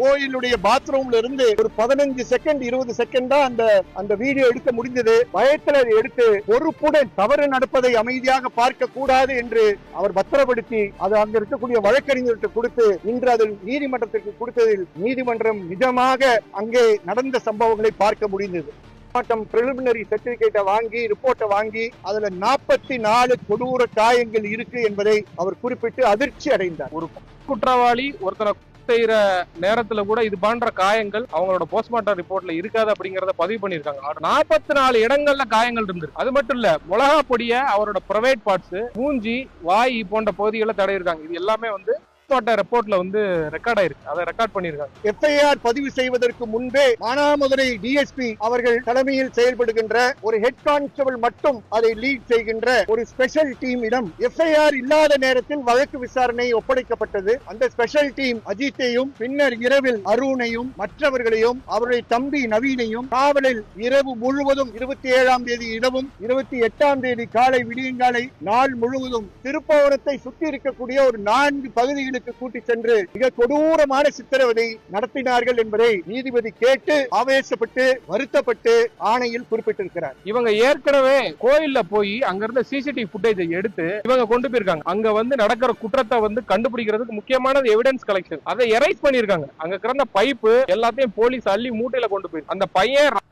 கோயிலுடைய பாத்ரூம்ல இருந்து ஒரு 15 செகண்ட் 20 செகண்ட் தான் அந்த வீடியோ எடுக்க முடிந்தது. பயத்தில் அதை எடுத்து பொறுப்புடன் தவறு நடப்பதை அமைதியாக பார்க்க கூடாது என்று அவர் பத்திரப்படுத்தி அது அங்க இருக்கக்கூடிய வழக்கறிஞருக்கு கொடுத்து இன்று அதில் நீதிமன்றத்திற்கு கொடுத்ததில் நீதிமன்றம் நிஜமாக அங்கே நடந்த சம்பவங்களை பார்க்க முடிந்தது. பிரிலிமினரி சர்டிபிகேட்டை வாங்கி ரிப்போர்ட்டை வாங்கி அதுல 44 கொடூர காயங்கள் இருக்கு என்பதை அவர் குறிப்பிட்டு அதிர்ச்சி அடைந்தார். ஒரு குற்றவாளி ஒருத்தரை செய்யற நேரத்துல கூட இது போன்ற காயங்கள் அவங்களோட போஸ்ட்மார்ட்டம் ரிப்போர்ட்ல இருக்காது அப்படிங்கறத பதிவு பண்ணிருக்காங்க. 44 இடங்கள்ல காயங்கள் இருந்திருக்கு. அது மட்டும் இல்ல, மிளகா பொடிய அவரோட பிரைவேட் பார்ட்ஸ், மூஞ்சி, வாய் போன்ற பகுதிகளை தடையிருக்காங்க. இது எல்லாமே ரிப்போர்ட்ல ரெக்கார்ட் ஆயிருக்கு. அதை ரெக்கார்ட் பண்ணிருக்காங்க. எஃப்ஐஆர் பதிவு செய்வதற்கு முன்பே மானாமதுரை டிஎஸ்பி அவர்கள் தலைமையில் செயல்படுகின்ற ஒரு ஹெட் கான்ஸ்டபிள் மட்டும் அதை லீட் செய்கின்ற ஒரு ஸ்பெஷல் டீமிடம் எஃப்ஐஆர் இல்லாத நேரத்தில் வழக்கு விசாரணை ஒப்படைக்கப்பட்டது. அந்த ஸ்பெஷல் டீம் அஜித்தையும் பின்னர் இரவில் அருணையும் மற்றவர்களையும் அவருடைய தம்பி நவீனையும் காவலில் இரவு முழுவதும் 27ஆம் தேதி இரவும் 28ஆம் தேதி காலை விடியங்காலை நாள் முழுவதும் திருப்பவனத்தை சுற்றி இருக்கக்கூடிய ஒரு 4 பகுதிகள் கூட்டி சென்று மிக கொடூரமான சித்திரவதை நடத்தினார்கள் என்பதை நீதிபதி கேட்டு ஆவேசப்பட்டு வருத்தப்பட்டு ஆணையில் குறிப்பிட்டிருக்கிறார். இவங்க ஏற்கனவே கோயில்ல போய் அங்க இருந்த சிசிடிவி ஃபுட்டேஜை எடுத்து இவங்க கொண்டு போயிருக்காங்க. அங்க நடக்கிற குற்றத்தை கண்டுபிடிக்கிறதுக்கு முக்கியமானது எவிடன்ஸ் கலெக்ஷன். அதை எரைஸ் பண்ணிருக்காங்க. அங்க கிடந்த பைப்பு எல்லாத்தையும் போலீஸ் அள்ளி மூட்டையில கொண்டு போய் அந்த பையன்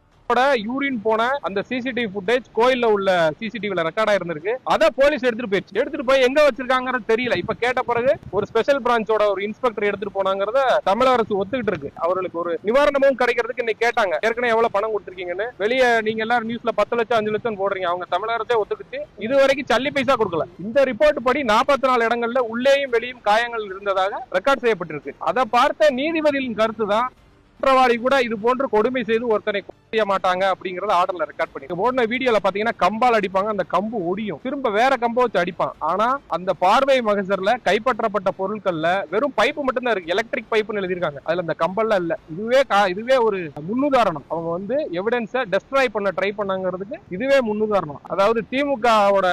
யூரின் போன அந்த சிசிடிவி ஃபுட்டேஜ் கோயில்ல உள்ள சிசிடிவில ரெக்கார்ட் ஆயிருந்திருக்கு. அத போலீஸ் எடுத்துட்டு போய் எங்க வச்சிருக்காங்கன்னு தெரியல. இப்ப கேட்ட பிறகு ஒரு ஸ்பெஷல் பிரான்ச்சோட ஒரு இன்ஸ்பெக்டர் எடுத்துட்டு போனாங்கறத தமிழக அரசு ஒத்துக்கிட்டு இருக்கு. அவர்களுக்கு ஒரு நிவாரணமும் கிடைக்கிறதுக்கு இன்னைக்கு கேட்டாங்க. ஏற்கனவே எவ்வளவு பணம் கொடுத்திருக்கீங்கன்னு. வெளியே நீங்க எல்லாரும் நியூஸ்ல 10 லட்சம் 5 லட்சம் போடுறீங்க. அவங்க தமிழக அரசே ஒத்துக்கிட்டு இது வரைக்கும் சல்லி பைசா கொடுக்கல. இந்த ரிப்போர்ட் படி 44 இடங்கள்ல உள்ளேயும் வெளியும் காயங்கள் இருந்ததாக ரெக்கார்ட் செய்யப்பட்டிருக்கு. அதை பார்த்த நீதிபதியின் கருத்து தான் குற்றவாளி கூட இது போன்று கொடுமை செய்து ஒருத்தனை செய்ய மாட்டாங்க அப்படிங்கறத ஆர்டர்ல ரெக்கார்ட் பண்ணி போன வீடியோல பாத்தீங்கன்னா கம்பால் அடிப்பாங்க. அந்த கம்பு ஒடியும், திரும்ப வேற கம்ப வச்சு அடிப்பான். ஆனா அந்த பார்வை மகசர்ல கைப்பற்றப்பட்ட பொருட்கள்ல வெறும் பைப்பு மட்டும் தான் இருக்கு. எலக்ட்ரிக் பைப்புன்னு எழுதியிருக்காங்க. அதுல அந்த கம்பல்ல இல்ல. இதுவே ஒரு முன்னுதாரணம். அவங்க எவிடன்ஸை டெஸ்ட்ராய் பண்ண ட்ரை பண்ணாங்கிறதுக்கு இதுவே முன்னுதாரணம். அதாவது திமுகவோட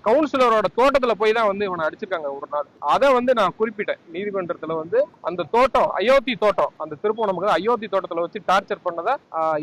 கவுன்சிலரோட தோட்டத்துல போய் தான் இவனை அடிச்சிருக்காங்க ஒரு நாள். அதை நான் குறிப்பிட்டேன் நீதிமன்றத்துல. அந்த தோட்டம் அயோத்தி தோட்டம், அந்த திருப்பூர் அயோத்தி தோட்டத்துல வச்சு டார்ச்சர் பண்ணதை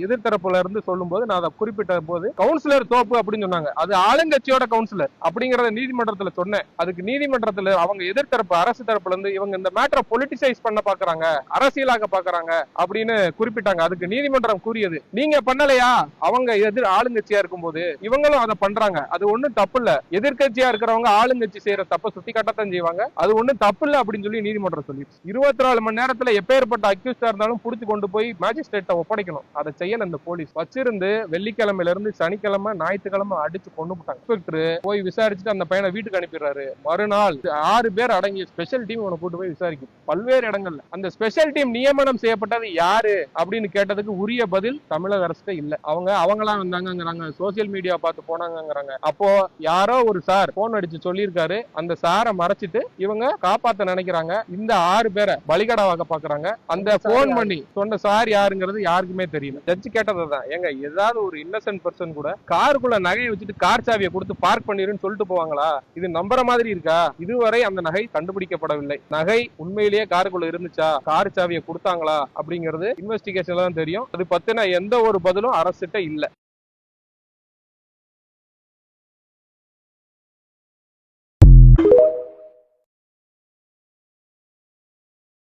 எதிர்த்தரப்புல இருந்து சொல்லும் போது நான் அதை குறிப்பிட்ட போது கவுன்சிலர் தோப்பு அப்படின்னு சொன்னாங்க. அது ஆளுங்கட்சியோட கவுன்சிலர் அப்படிங்கறத நீதிமன்றத்துல சொன்னேன். அதுக்கு நீதிமன்றத்துல அவங்க எதிர்த்தரப்பு அரசு தரப்புல இருந்து இவங்க இந்த மேட்டரை பொலிட்டிசைஸ் பண்ண பாக்குறாங்க, அரசியலாக பாக்குறாங்க அப்படின்னு குறிப்பிட்டாங்க. அதுக்கு நீதிமன்றம் கூறியது, நீங்க பண்ணலையா? அவங்க எதிர் ஆளுங்கட்சியா இருக்கும் போது இவங்களும் அதை பண்றாங்க. அது ஒண்ணும் தப்பு இல்ல. எதிர்கட்சியா இருக்கிறவங்க ஆளுங்கட்சி செய்யற தப்ப சுட்டி காட்டத்தான் செய்வாங்க. அது ஒண்ணும் தப்பு இல்ல அப்படின்னு சொல்லி நீதிமன்றம் சொல்லி 24 மணி நேரத்துல எப்பேற்பட்ட அக்யூஸ்டா இருந்தாலும் புடிச்சு கொண்டு போய் மேஜிஸ்ட்ரேட்டை ஒப்படைக்கணும். அதை செய்யல இந்த போலீஸ். வச்சிருந்து வெள்ளிக்கிழமையில இருந்து சனிக்கிழமை ஞாயிற்றுக்கிழமை அடிச்சு கொண்டு போட்டாங்க. இன்ஸ்பெக்டர் போய் விசாரிச்சுட்டு அந்த பையனை வீட்டுக்கு அனுப்பிடுறாரு. மறுநாள் 6 பேர் அடங்கிய ஸ்பெஷல் டீம் உன கூட்டு போய் விசாரிக்கும் பல்வேறு இடங்கள்ல. அந்த ஸ்பெஷல் டீம் நியமனம் செய்யப்பட்டது யாரு அப்படின்னு கேட்டதுக்கு உரிய பதில் தமிழக அரசு இல்ல. அவங்களாம் வந்தாங்கிறாங்க, சோசியல் மீடியா பார்த்து போனாங்கிறாங்க. அப்போ யாரோ ஒரு சார் போன் அடிச்சு சொல்லியிருக்காரு. அந்த சாரை மறைச்சிட்டு இவங்க காப்பாத்த நினைக்கிறாங்க. இந்த 6 பேரை பலிகடாவாக பாக்குறாங்க. அந்த போன் பண்ணி சொன்ன சார் யாருங்கிறது யாருக்குமே தெரியல. ஜட்ஜ் கேட்டதான், ஏங்க ஏதாவது ஒரு இன்னசென்ட் பர்சன் கூட காருக்குள்ள நகையை வச்சுட்டு கார் சாவியை கொடுத்து பார்க் பண்ணிருன்னு சொல்லிட்டு போவாங்களா? இது நம்புற மாதிரி இருக்கா? இதுவரை அந்த நகை கண்டுபிடிக்கப்படவில்லை. நகை உண்மையிலேயே காருக்குள்ள இருந்துச்சா, கார் சாவியை கொடுத்தாங்களா அப்படிங்கிறது இன்வெஸ்டிகேஷன்ல தான் தெரியும். அது பத்தின எந்த ஒரு பதிலும் அரசிட்ட இல்ல.